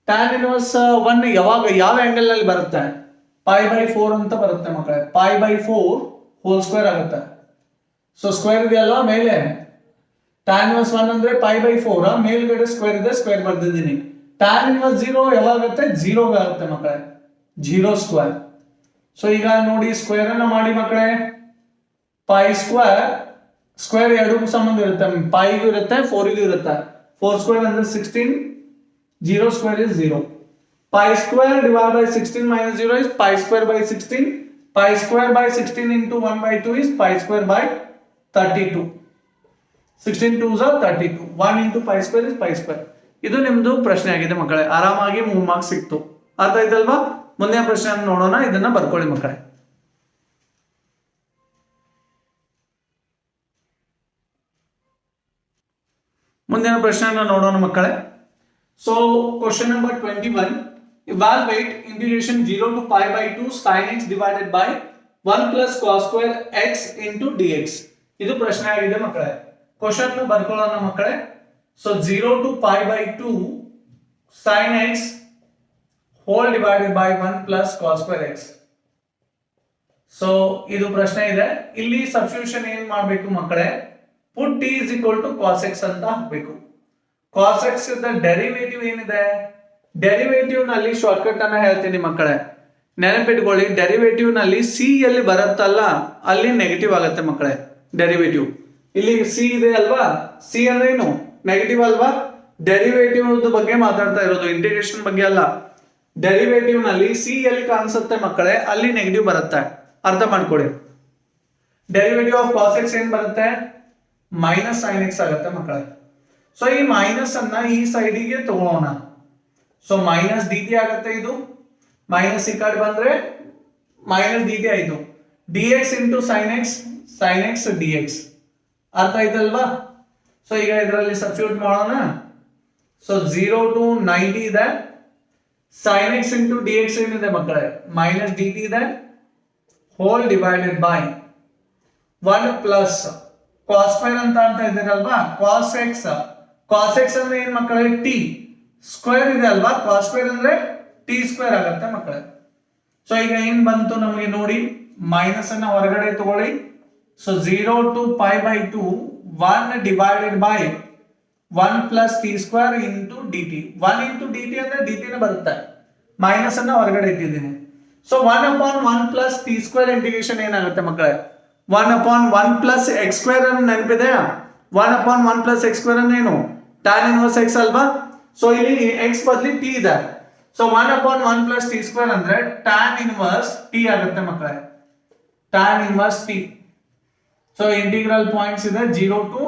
tan inverse 1 ಯಾವಾಗ ಯಾವ ಆಂಗಲ್ ನಲ್ಲಿ ಬರುತ್ತೆ? pi by 4 ಅಂತ ಬರುತ್ತೆ ಮಕ್ಕಳೇ. pi by 4 whole square ಆಗುತ್ತೆ. ಸೊ ಸ್ಕ್ವೇರ್ ಇದೆಯಲ್ವಾ ಮೇಲೆ, tan inverse 1 ಅಂದ್ರೆ pi by 4 ಮೇಲ್ಗಡೆ ಸ್ಕ್ವೇರ್ ಇದೆ, ಸ್ಕ್ವೇರ್ ಬರ್ದಿದ್ದೀನಿ. tan inverse 0 ಯಾವಾಗ ಆಗುತ್ತೆ? 0 ಆಗುತ್ತೆ ಮಕ್ಕಳೇ, 0 ಸ್ಕ್ವೇರ್. ಸೊ ಈಗ ನೋಡಿ ಸ್ಕ್ವೇರ್ ಅನ್ನ ಮಾಡಿ ಮಕ್ಕಳೇ. ಪೈ ಸ್ಕ್ವೇರ್, ಸ್ಕ್ವೇರ್ ಎರಡಕ್ಕೂ ಸಂಬಂಧ ಇರುತ್ತೆ, ಪೈಗೂ ಇರುತ್ತೆ 4ಗೂ ಇರುತ್ತೆ. 4 ಸ್ಕ್ವೇರ್ ಅಂದ್ರೆ 16, 0 square is 0. Pi square divide by 16 minus 0 is pi square by 16. Pi square by 16 into 1 by 2 is pi square by 32. 16 2s are 32. 1 into pi square is pi square. ಇದು ನಿಮ್ದು ಪ್ರಶ್ನೆ ಆಗಿದೆ ಮಕ್ಕಳೇ. ಆರಾಮಾಗಿ 3 ಮಾರ್ಕ್ಸ್ ಸಿಕ್ತು. ಅರ್ಥ ಆಯ್ತಲ್ವಾ? ಮುಂದಿನ ಪ್ರಶ್ನೆ ನೋಡೋಣ, ಇದನ್ನ ಬರ್ಕೊಳ್ಳಿ ಮಕ್ಕಳೇ. ಮುಂದಿನ ಪ್ರಶ್ನೆಯನ್ನು ನೋಡೋಣ ಮಕ್ಕಳೇ. So question number 21, evaluate integration 0 to pi by 2 sin x divided by 1 plus cos square x into dx. ಇದು ಪ್ರಶ್ನೆ ಆಗಿದೆ ಮಕ್ಕಳೇ. ಕ್ವಶನ್ ಬರ್ಕೊಳ್ಳೋಣ ಮಕ್ಕಳೇ. So 0 to pi by 2 sin x whole divided by 1 plus cos square x. So ಇದು ಪ್ರಶ್ನೆ ಇದೆ. ಇಲ್ಲಿ substitution ಏನ್ ಮಾಡಬೇಕು ಮಕ್ಕಳೇ? put t is equal to cos x ಅಂತ ಹಾಕಬೇಕು. cos x ಇದ್ದ ಡೆರಿವೇಟಿವ್ ಏನಿದೆ? ಡೆರಿವೇಟಿವ್ ನಲ್ಲಿ ಶಾರ್ಟ್ಕಟ್ ಅನ್ನ ಹೇಳ್ತೀನಿ ಮಕ್ಕಳೇ. ನೆನಪಿಟ್ಕೊಳ್ಳಿ, ಡೆರಿವೇಟಿವ್ ನಲ್ಲಿ ಸಿ ಎಲ್ಲಿ ಬರುತ್ತಲ್ಲ ಅಲ್ಲಿ ನೆಗೆಟಿವ್ ಆಗುತ್ತೆ ಮಕ್ಕಳೇ. ಡೆರಿವೇಟಿವ್ ಇಲ್ಲಿ ಸಿ ಇದೆ ಅಲ್ವಾ, ಸಿ ಅಂದ್ರೆ ಏನು? ನೆಗೆಟಿವ್ ಅಲ್ವಾ? ಡೆರಿವೇಟಿವ್ ಬಗ್ಗೆ ಮಾತಾಡ್ತಾ ಇರೋದು, ಇಂಟಿಗ್ರೇಷನ್ ಬಗ್ಗೆ ಅಲ್ಲ. ಡೆರಿವೇಟಿವ್ ನಲ್ಲಿ ಸಿ ಎಲ್ಲಿ ಕಾಣಿಸುತ್ತೆ ಮಕ್ಕಳೇ, ಅಲ್ಲಿ ನೆಗೆಟಿವ್ ಬರುತ್ತೆ. ಅರ್ಥ ಮಾಡ್ಕೊಳ್ಳಿ. ಡೆರಿವೇಟಿವ್ ಆಫ್ cos x ಏನ್ ಬರುತ್ತೆ? ಮೈನಸ್ sin x ಆಗುತ್ತೆ ಮಕ್ಕಳೇ. ಸೊ ಈ ಮೈನಸ್ ಅನ್ನ ಈ ಸೈಡಿಗೆ ತಗೋಣ. ಸೊ ಮೈನಸ್ ಡಿ ಟಿ ಆಗುತ್ತೆ. ಇದು ಮೈನಸ್ ಈ ಕಡೆ ಬಂದ್ರೆ ಮೈನಸ್ ಡಿ ಟಿ ಆಯ್ತು. D X into sine x D X. ಅರ್ಥ ಆಯ್ತಲ್ವಾ? ಸೊ ಈಗ ಇದರಲ್ಲಿ ಸಬ್ಸ್ಟಿಟ್ಯೂಟ್ ಮಾಡೋಣ. ಸೊ 0 to 90 ಇದೆ. sin x into d X ಏನಿದೆ ಮಕ್ಕಳೇ? ಮೈನಸ್ ಡಿ ಟಿ ಇದೆ, hole divided by 1 plus cos square ಅಂತ ಇದ್ದೀರಲ್ವಾ, cos x ಅಂದ್ರೆ ಏನ್ ಮಕ್ಕಳೇ? ಟಿ ಸ್ಕ್ವೇರ್ ಇದೆ ಅಲ್ವಾ, cos ಸ್ಕ್ವೇರ್ ಅಂದ್ರೆ ಟಿ ಸ್ಕ್ವೇರ್ ಆಗುತ್ತೆ ಮಕ್ಕಳೇ. ಸೊ ಈಗ ಏನ್ ಬಂತು ನಮಗೆ ನೋಡಿ, ಮೈನಸ್ ಅನ್ನ ಹೊರಗಡೆ ತಗೊಳ್ಳಿ. So 0 to pi by 2 1 divided by 1 plus t square into dt. 1 into dt ಅಂದ್ರೆ dt ನ ಬರುತ್ತೆ, ಮೈನಸ್ ಅನ್ನ ಹೊರಗಡೆ ಇಟ್ಟಿದ್ದೀನಿ. So 1 upon 1 plus t square integration ಏನಾಗುತ್ತೆ ಮಕ್ಕಳೇ? 1 upon 1 plus x square ಅನ್ನು ನೆನಪಿದೆಯಾ? 1 upon 1 plus x square ಅಂದ್ರೆ ಏನು? tan inverse x ಅಲ್ವಾ? ಸೊ ಇಲ್ಲಿ x ಬದಲಿ t ಇದೆ. So 1 upon 1 plus t square ಅಂದ್ರೆ tan inverse t ಆಗುತ್ತೆ ಮಕ್ಕಳೇ, tan inverse t. So integral points ಇದೆ 0 to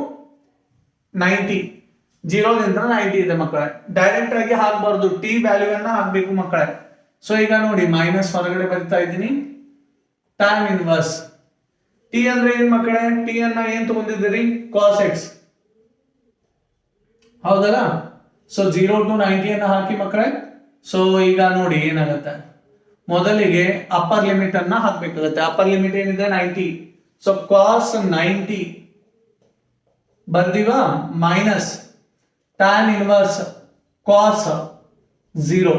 90, 0 ದಿಂದ 90 ಇದೆ ಮಕ್ಕಳೇ. ಡೈರೆಕ್ಟ್ ಆಗಿ ಹಾಕಬಾರ್ದು, t ವ್ಯಾಲ್ಯೂ ಅನ್ನ ಹಾಕಬೇಕು ಮಕ್ಕಳೇ. ಸೊ ಈಗ ನೋಡಿ ಮೈನಸ್ ಹೊರಗಡೆ ಬರಿತಾ ಇದ್ದೀನಿ. tan inverse t ಅಂದ್ರೆ ಏನ್ ಮಕ್ಕಳೇ? t ಅನ್ನ ಏನ್ ತಗೊಂಡಿದ್ದೀರಿ? cos x, ಹೌದಲ್ಲ? ಸೊ 0 to 90 ಅನ್ನ ಹಾಕಿ ಮಕ್ಕಳೇ. ಸೊ ಈಗ ನೋಡಿ ಏನಾಗುತ್ತೆ, ಮೊದಲಿಗೆ ಅಪ್ಪರ್ ಲಿಮಿಟ್ ಅನ್ನ ಹಾಕಬೇಕಾಗುತ್ತೆ. ಅಪ್ಪರ್ ಲಿಮಿಟ್ ಏನಿದೆ? 90. ಸೊ cos 90 ಬರ್ದಿವಾ, ಮೈನಸ್ tan ಇನ್ವರ್ಸ್ cos 0.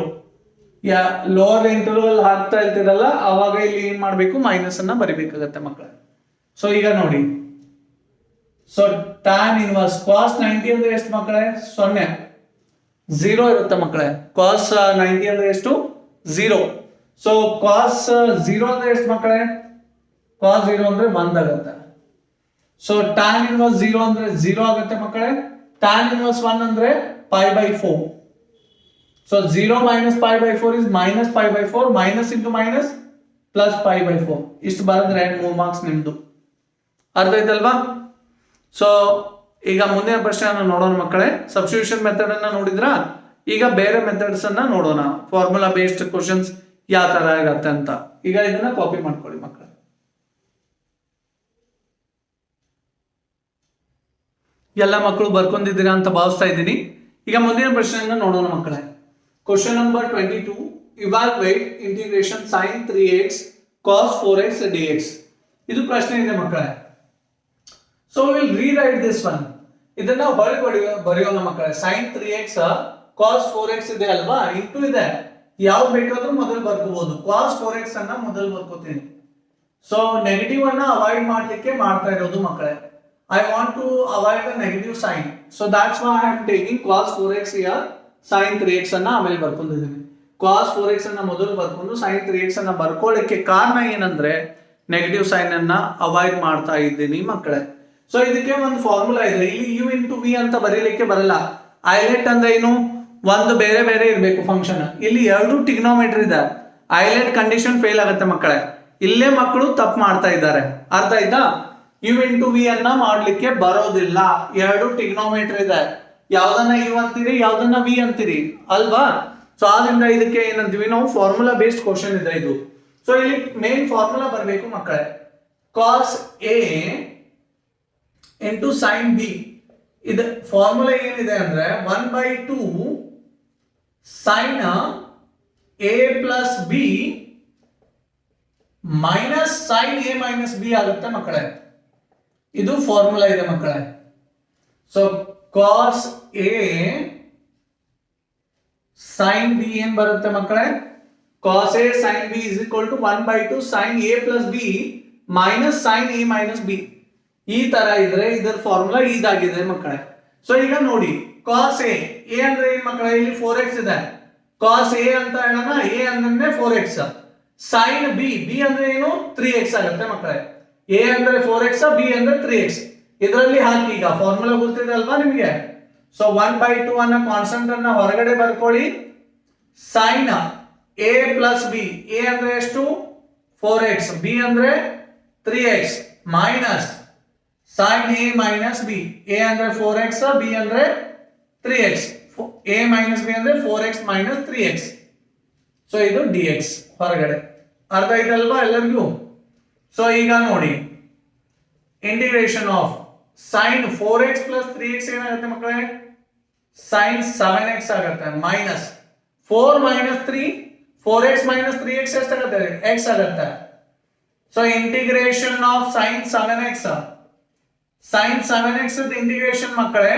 ಯಾ ಲೋವರ್ ಇಂಟರ್ವಲ್ ಹಾಕ್ತಾ ಇರ್ತೀರಲ್ಲ, ಅವಾಗ ಇಲ್ಲಿ ಏನ್ ಮಾಡ್ಬೇಕು? ಮೈನಸ್ ಅನ್ನ ಬರಿಬೇಕಾಗತ್ತೆ ಮಕ್ಕಳೇ. ಸೊ ಈಗ ನೋಡಿ, ಸೊ tan ಇನ್ವರ್ಸ್ cos 90 ಅಂದ್ರೆ ಎಷ್ಟು ಮಕ್ಕಳೇ? 0, 0 ಇರುತ್ತೆ ಮಕ್ಕಳೇ. cos 90 ಅಂದ್ರೆ ಎಷ್ಟು? 0. ಸೊ cos 0 ಅಂದ್ರೆ ಎಷ್ಟು ಮಕ್ಕಳೇ? cos 0 ಅಂದ್ರೆ 1 ಆಗುತ್ತೆ. ಸೊ tan ಇನ್ವರ್ಸ್ 0 ಅಂದ್ರೆ 0 ಆಗುತ್ತೆ ಮಕ್ಕಳೇ. tan ಇನ್ವರ್ಸ್ 1 ಅಂದ್ರೆ pi by 4. So 0 minus pi by 4 is minus pi by 4, minus into minus plus pi by 4. ಇಷ್ಟು ಬರೆದ್ರೆ 3 ಮಾರ್ಕ್ಸ್ ನಿಮ್ದು. ಅರ್ಥ ಆಯ್ತಲ್ವಾ? ಸೊ ಈಗ ಮುಂದಿನ ಪ್ರಶ್ನೆಯನ್ನು ನೋಡೋಣ ಮಕ್ಕಳೇ. ಸಬ್ಸ್ಟಿಟ್ಯೂಷನ್ ಮೆಥಡ್ ಅನ್ನ ನೋಡಿದ್ರ, ಈಗ ಬೇರೆ ಮೆಥಡ್ಸ್ ಅನ್ನ ನೋಡೋಣ. ಫಾರ್ಮುಲಾ ಬೇಸ್ಡ್ ಕ್ವಶನ್ಸ್ ಯಾವ ತರ ಇರುತ್ತೆ ಅಂತ. ಈಗ ಇದನ್ನ ಕಾಪಿ ಮಾಡ್ಕೊಳ್ಳಿ ಮಕ್ಕಳೇ. ಎಲ್ಲ ಮಕ್ಕಳು ಬರ್ಕೊಂಡಿದ್ದೀರಾ ಅಂತ ಭಾವಿಸ್ತಾ ಇದ್ದೀನಿ. ಈಗ ಮುಂದಿನ ಪ್ರಶ್ನೆಯನ್ನ ನೋಡೋಣ ಮಕ್ಕಳೇ. Question number 22, evaluate integration sin 3x cos 4x dx. ಇದು ಪ್ರಶ್ನೆ ಇದೆ ಮಕ್ಕಳೇ. So will rewrite this one. ಇದನ್ನ ಹೊರಗೆ ಬರೆಯೋಣ ಮಕ್ಕಳೇ. sin 3x cos 4x ಇದೆ ಅಲ್ವಾ, ಇಂಟು ಇದೆ. ಯಾವ್ದು ಬೇಕಾದ್ರೂ ಮೊದಲು ಬರ್ಕೋಬಹುದು. cos 4x ಅನ್ನ ಮೊದಲು ಬರ್ಕೋತೀನಿ. ಸೊ ನೆಗೆಟಿವ್ ಅನ್ನ ಅವಾಯ್ಡ್ ಮಾಡ್ಲಿಕ್ಕೆ ಮಾಡ್ತಾ ಇರೋದು ಮಕ್ಕಳೇ. I want to avoid the negative sign. So that's why I am taking cos 4x here, sin 3x ಅನ್ನ ಆಮೇಲೆ ಬರ್ಕೊಂಡಿದ್ದೀನಿ. cos 4x ಅನ್ನ ಮೊದಲು ಬರ್ಕೊಂಡು sin 3x ಅನ್ನ ಬರ್ಕೊಳ್ಳಿಕ್ಕೆ ಕಾರಣ ಏನಂದ್ರೆ ನೆಗೆಟಿವ್ ಸೈನ್ ಅನ್ನ ಅವಾಯ್ಡ್ ಮಾಡ್ತಾ ಇದ್ದೀನಿ ಮಕ್ಕಳೇ. ಸೊ ಇದಕ್ಕೆ ಒಂದು ಫಾರ್ಮುಲಾ ಇದೆ. ಇಲ್ಲಿ u ಇಂಟು ವಿ ಅಂತ ಬರೀಲಿಕ್ಕೆ ಬರಲ್ಲ. ಐಲೆಟ್ ಅಂದ್ರೆ ಏನು, ಒಂದು ಬೇರೆ ಬೇರೆ ಇರಬೇಕು ಫಂಕ್ಷನ್. ಇಲ್ಲಿ ಎರಡು ಟಿಗ್ನೋಮೆಟ್ರಿ ಇದೆ. ಐಲೆಟ್ ಕಂಡೀಷನ್ ಫೇಲ್ ಆಗುತ್ತೆ ಮಕ್ಕಳೇ. ಇಲ್ಲೇ ಮಕ್ಕಳು ತಪ್ಪು ಮಾಡ್ತಾ ಇದ್ದಾರೆ. ಅರ್ಥ ಆಯ್ತಾ? ಯು ಇಂಟು ವಿ ಅನ್ನ ಮಾಡ್ಲಿಕ್ಕೆ ಬರೋದಿಲ್ಲ. ಎರಡು ಟಿಗ್ನೋಮೆಟ್ರಿ ಇದೆ. ಯಾವ್ದನ್ನ ಯು ಅಂತೀರಿ, ಯಾವ್ದನ್ನ ವಿ ಅಂತೀರಿ ಅಲ್ವಾ? ಸೊ ಆದ್ರಿಂದ ಇದಕ್ಕೆ ಏನಂತೀವಿ ನಾವು, ಫಾರ್ಮುಲಾ ಬೇಸ್ಡ್ ಕ್ವಶನ್ ಇದೆ ಇದು. ಸೊ ಇಲ್ಲಿ ಮೇನ್ ಫಾರ್ಮುಲಾ ಬರಬೇಕು ಮಕ್ಕಳೇ. Cos a into sine b. ಇದು ಫಾರ್ಮುಲಾ ಏನಿದೆ ಅಂದ್ರೆ 1/2 sine a plus b minus sine a minus b ಆಗುತ್ತೆ ಮಕ್ಕಳೇ. ಇದು ಫಾರ್ಮುಲಾ ಇದೆ ಮಕ್ಕಳೇ. So cos a sine b ಏನ್ ಬರುತ್ತೆ ಮಕ್ಕಳೇ, cos a sine b is equal to 1/2 sine a plus b minus sine a minus b. ಈ ತರ ಇದ್ರೆ ಇದರ ಫಾರ್ಮುಲಾ ಇದಾಗಿದೆ ಮಕ್ಕಳೇ. ಸೊ ಈಗ ನೋಡಿ, ಕಾಸ್ ಎ ಅಂದ್ರೆ ಏನ್ ಮಕ್ಕಳೇ, ಇಲ್ಲಿ 4x ಇದೆ. ಕಾಸ್ ಎ ಅಂತ ಹೇಳೋಣ, ಎ ಅಂದ್ರೆ 4x. ಸೈನ್ ಬಿ, ಬಿ ಅಂದ್ರೆ ಏನು, 3x ಆಗುತ್ತೆ ಮಕ್ಕಳೇ. ಎ ಅಂದ್ರೆ 4x, ಬಿ ಅಂದ್ರೆ 3x. ಇದರಲ್ಲಿ ಹಾಕಿ, ಈಗ ಫಾರ್ಮುಲಾ ಗೊತ್ತಿದೆ ಅಲ್ವಾ ನಿಮಗೆ. ಸೊ 1/2 ಅನ್ನ ಕಾನ್ಸ್ಟೆಂಟ್ ಅನ್ನ ಹೊರಗಡೆ ಬರ್ಕೊಳ್ಳಿ. Sign a plus B, A ಅಂದ್ರೆ ಎಷ್ಟು 4x, ಬಿ ಅಂದ್ರೆ 3x minus sine a minus B. A ಅಂದ್ರೆ 4x, ಬಿ ಅಂದ್ರೆ 3x. ಎ ಮೈನಸ್ ಬಿ ಅಂದ್ರೆ 4x ಮೈನಸ್ 3x. ಸೊ ಇದು dx ಹೊರಗಡೆ. ಅರ್ಥ ಆಯ್ತಲ್ವಾ ಎಲ್ಲರಿಗೂ? ಸೊ ಈಗ ನೋಡಿ, integration of sign 4x plus 3x ಏನಾಗುತ್ತೆ ಮಕ್ಕಳೇ, ಸೈನ್ 7x ಆಗುತ್ತೆ. Minus 4 minus 3, 4x minus 3x ಎಷ್ಟಾಗುತ್ತೆ, x ಆಗುತ್ತೆ. So integration of sine 7x, sine 7x integration ಮಕ್ಕಳೇ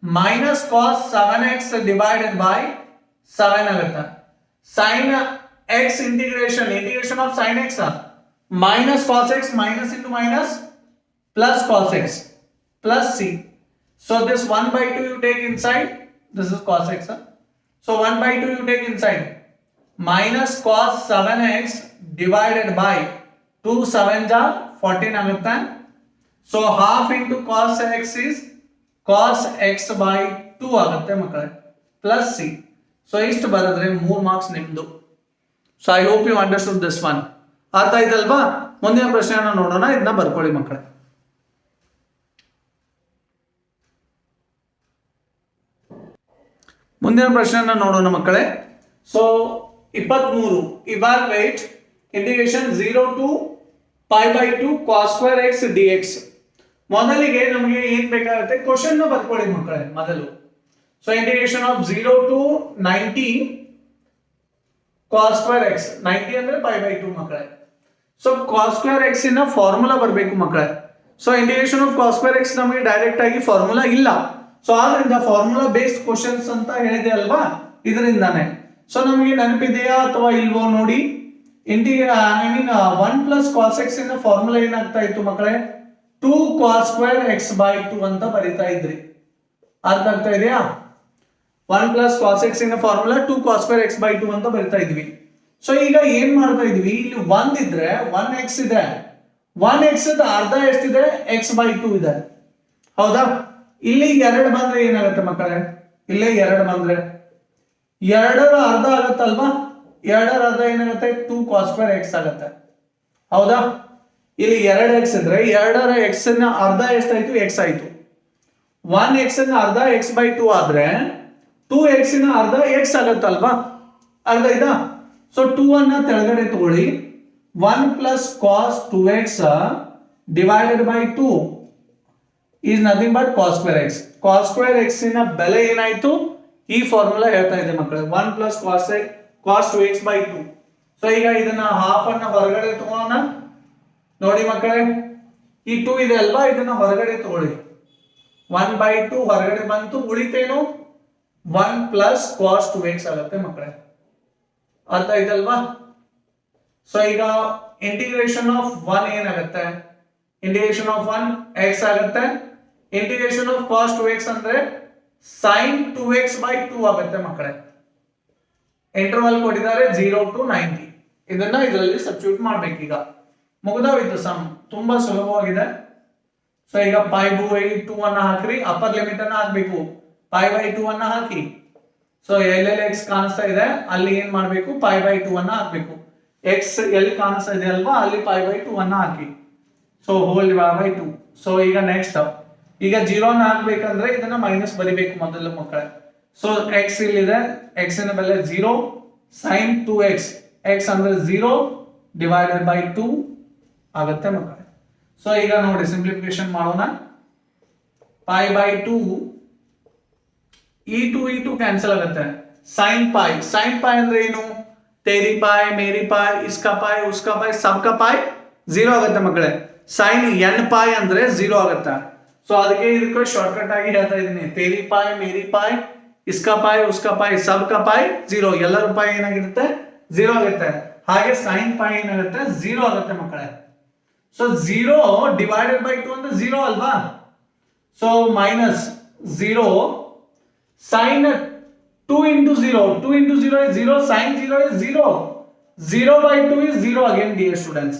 minus cos 7x divided by 7 ಆಗುತ್ತೆ. Sine x integration of sine x minus cos x, minus into minus plus cos x plus c. So this 1/2 you take inside, this is cos x. So 1/2 you take inside, minus cos 7x divided by 2 7s are 14 ಆಗುತ್ತೆ. So half into cos x is cos x by 2 ಆಗುತ್ತೆ ಮಕ್ಕಳೇ, plus c. So ಇಷ್ಟು ಬರೆದ್ರೆ 3 marks ನಿಮ್ದು. So I hope you understood this one. ಅರ್ಥ ಆಯ್ತಲ್ವಾ? ಮುಂದಿನ ಪ್ರಶ್ನೆಯನ್ನು ನೋಡೋಣ. ಇದನ್ನ ಬರ್ಕೊಳ್ಳಿ ಮಕ್ಕಳೇ. ಮುಂದಿನ ಪ್ರಶ್ನೆಯನ್ನು ನೋಡೋಣ ಮಕ್ಕಳೇ. So 23, evaluate integration 0 to π/2 cos square x dx. ಮೊದಲಿಗೆ ನಮಗೆ ಏನ್ ಬೇಕಾಗುತ್ತೆ, ಕ್ವಶನ್ ಬರ್ಕೊಳ್ಳಿ ಮಕ್ಕಳೇ ಮೊದಲು. So integration of 0 to 90 cos square x, 90 ಅಂದ್ರೆ π/2 ಮಕ್ಕಳೇ. ಸೊ cos square x ಇನ ಫಾರ್ಮುಲಾ ಬರಬೇಕು ಮಕ್ಕಳೇ. So integration of cos square x ನಮಗೆ ಡೈರೆಕ್ಟ್ ಆಗಿ ಫಾರ್ಮುಲಾ ಇಲ್ಲ. ಸೊ ಆದ್ರಿಂದ ಫಾರ್ಮುಲಾ ಬೇಸ್ಡ್ ಕ್ವಶನ್ಸ್ ಅಂತ ಹೇಳಿದೆ ಅಲ್ವಾ, ಇದರಿಂದಾನೆ. ಸೊ ನಮಗೆ ನೆನಪಿದೆಯಾ ಅಥವಾ ಇಲ್ವೋ ನೋಡಿ. I mean 1 plus cos x in formula ಏನಾಗ್ತಾ ಇತ್ತು ಮಕ್ಕಳೇ, 2 cos square x by 2 ಅಂತ ಬರೀತಾ ಇದ್ರಿ. ಅರ್ಥ ಆಗ್ತಾ ಇದೆಯಾ? 1 plus cos x in formula 2 cos square x by 2 ಅಂತ ಬರೀತಾ ಇದ್ವಿ. ಸೊ ಈಗ ಏನ್ ಮಾಡ್ತಾ ಇದೀವಿ, ಇಲ್ಲಿ 1 ಇದ್ರೆ 1x ಇದೆ, 1x ಅರ್ಧ ಎಷ್ಟಿದೆ, x by 2 ಇದೆ. ಹೌದಾ? ಇಲ್ಲಿ 2 ಬಂದ್ರೆ ಏನಾಗುತ್ತೆ ಮಕ್ಕಳೇ, ಇಲ್ಲೇ 2 ಬಂದ್ರೆ 2ರ ಅರ್ಧ ಆಗತ್ತಲ್ವಾ, 2ರ ಅರ್ಧ ಏನಾಗುತ್ತೆ, 2 cos square x ಆಗುತ್ತೆ. ಹೌದಾ? ಇಲ್ಲಿ 2x ಇದ್ರೆ 2ರ x ನ ಅರ್ಧ ಎಷ್ಟಾಯ್ತು, x ಆಯ್ತು. 1x ನ ಅರ್ಧ x by 2 ಆದ್ರೆ 2x ನ ಅರ್ಧ x ಆಗತ್ತಲ್ವಾ. ಅರ್ಧ ಆಯ್ತಾ? ಸೊ 2 ಅನ್ನ ತೆಳಗಡೆ ತಗೊಳ್ಳಿ. 1 plus cos 2x divided by 2 is nothing but cos square x. Cos square x ನ ಬೆಲೆ ಏನಾಯ್ತು, ಈ ಫಾರ್ಮುಲಾ ಹೇಳ್ತಾ ಇದೆ ಮಕ್ಕಳೇ, 1 plus cos 2x by 2. So ಈಗ ಇದನ್ನ ಹಾಫ್ ಅನ್ನ ಹೊರಗಡೆ ತಗೋಣ. ನೋಡಿ ಮಕ್ಕಳೇ, ಈ 2 ಇದೆ ಅಲ್ವಾ, ಇದನ್ನ ಹೊರಗಡೆ ತಗೊಳ್ಳಿ. 1/2 ಹೊರಗಡೆ ಬಂತು, ಉಳಿತೇನು 1 ಪ್ಲಸ್ cos 2x ಆಗುತ್ತೆ ಮಕ್ಕಳೇ. ಅರ್ಥ ಆಯ್ತಲ್ವಾ? ಸೊ ಈಗ ಇಂಟಿಗ್ರೇಷನ್ ಆಫ್ 1 ಏನಾಗುತ್ತೆ, ಇಂಟಿಗ್ರೇಷನ್ ಆಫ್ 1 x ಆಗುತ್ತೆ. ಇಂಟಿಗ್ರೇಷನ್ ಆಫ್ cos 2x ಅಂದ್ರೆ sin 2x/2 ಆಗುತ್ತೆ ಮಕ್ಕಳೇ. ಇಂಟರ್ವಲ್ ಕೊಟ್ಟಿದ್ದಾರೆ 0 to 90. ಇದನ್ನ ಇದರಲ್ಲಿ ಸಬ್ಸ್ಟಿಟ್ಯೂಟ್ ಮಾಡ್ಬೇಕೀಗ. ಮುಗಿದೋಯ್ತು ಸಮ್, ತುಂಬಾ ಸುಲಭವಾಗಿದೆ. ಸೊ ಈಗ π/2 ಅನ್ನ ಹಾಕ್ರಿ, ಅಪ್ಪರ್ ಲಿಮಿಟ್ ಅನ್ನ ಹಾಕ್ಬೇಕು, π/2 ಅನ್ನ ಹಾಕಿ. ಸೊ ಎಲ್ಲೆಲ್ಲಿ x ಕಾಣಿಸ್ತಾ ಇದೆ ಅಲ್ಲಿ ಏನ್ ಮಾಡ್ಬೇಕು, π/2 ಅನ್ನ ಹಾಕ್ಬೇಕು. x ಎಲ್ಲಿ ಕಾಣಿಸ್ತಾ ಇದೆ ಅಲ್ವಾ ಅಲ್ಲಿ π/2 ಅನ್ನ ಹಾಕಿ. So whole divide by 2. So ಈಗ ನೆಕ್ಸ್ಟ್ ಈಗ 0 ಅನ್ನ ಹಾಕ್ಬೇಕಂದ್ರೆ ಇದನ್ನ ಮೈನಸ್ ಬರಿಬೇಕು ಮೊದಲು ಮಕ್ಕಳೇ. ಸೊ x ಇಲ್ಲಿದೆ, x ನ ಬೆಲೆ 0, sin 2x, x ಅಂದ್ರೆ 0 ಡಿವೈಡೆಡ್ ಬೈ 2 ಆಗುತ್ತೆ ಮಕ್ಕಳೇ. ಸೊ ಈಗ ನೋಡಿ ಸಿಂಪ್ಲಿಫಿಕೇಶನ್ ಮಾಡೋಣ. π/2 e2 ಕ್ಯಾನ್ಸಲ್ ಆಗುತ್ತೆ. sin π ಅಂದ್ರೆ ಏನು, तेरी पाई, मेरी पाई, इसका पाई, उसका पाई, सबका पाई 0 ಆಗುತ್ತೆ ಮಕ್ಕಳೇ. sin n पाई ಅಂದ್ರೆ 0 ಆಗುತ್ತೆ. ಸೊ ಅದಕ್ಕೆ ಇದಕ್ಕೆ ಶಾರ್ಟ್ ಕಟ್ ಆಗಿ ಹೇಳ್ತಾ ಇದೀನಿ, तेरी पाई, मेरी पाई, इसका पाई, उसका पाई, सबका पाई 0. ಎಲ್ಲರ ಪಾಯಿ ಏನಾಗಿರುತ್ತೆ 0 ಆಗುತ್ತೆ. ಹಾಗೆ sin पाई ಏನಾಗುತ್ತೆ 0 ಆಗುತ್ತೆ ಮಕ್ಕಳೇ. ಸೊ 0 ಡಿವೈಡೆಡ್ ಬೈ 2 ಅಂದ್ರೆ 0 ಅಲ್ವಾ. So minus 0 sin 2 into 0, 2 into 0 is 0, sin 0 is 0, 0/2 is 0 again dear students.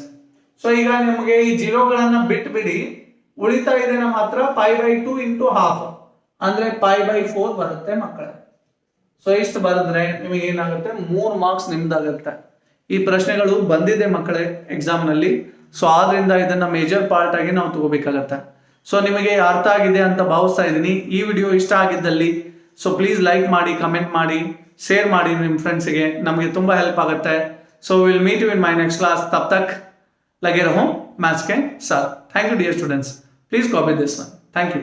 So ಈಗ ನಿಮಗೆ ಈ 0 ಗಳನ್ನ ಬಿಟ್ಬಿಡಿ, ಉಳಿತಾ ಇದೆ ಮಾತ್ರ π/2 into half ಅಂದ್ರೆ π/4 ಬರುತ್ತೆ ಮಕ್ಕಳೇ. ಸೊ ಇಷ್ಟು ಬರೆದ್ರೆ ನಿಮಗೆ ಏನಾಗುತ್ತೆ 3 ಮಾರ್ಕ್ಸ್ ನಿಮ್ದಾಗುತ್ತೆ. ಈ ಪ್ರಶ್ನೆಗಳು ಬಂದಿದೆ ಮಕ್ಕಳೇ ಎಕ್ಸಾಮ್ ನಲ್ಲಿ. ಸೊ ಆದ್ರಿಂದ ಇದನ್ನ ಮೇಜರ್ ಪಾರ್ಟ್ ಆಗಿ ನಾವು ತಗೋಬೇಕಾಗತ್ತೆ. ಸೊ ನಿಮಗೆ ಅರ್ಥ ಆಗಿದೆ ಅಂತ ಭಾವಿಸ್ತಾ ಇದ್ದೀನಿ. ಈ ವಿಡಿಯೋ ಇಷ್ಟ ಆಗಿದ್ದಲ್ಲಿ ಸೊ ಪ್ಲೀಸ್ ಲೈಕ್ ಮಾಡಿ, ಕಮೆಂಟ್ ಮಾಡಿ, ಶೇರ್ ಮಾಡಿ ನಿಮ್ಮ ಫ್ರೆಂಡ್ಸ್ಗೆ, ನಮಗೆ ತುಂಬಾ ಹೆಲ್ಪ್ ಆಗುತ್ತೆ. So will meet you in my next class. तब तक लगे रहो मैथ्स के साथ. Thank you dear students. Please copy this one. Thank you.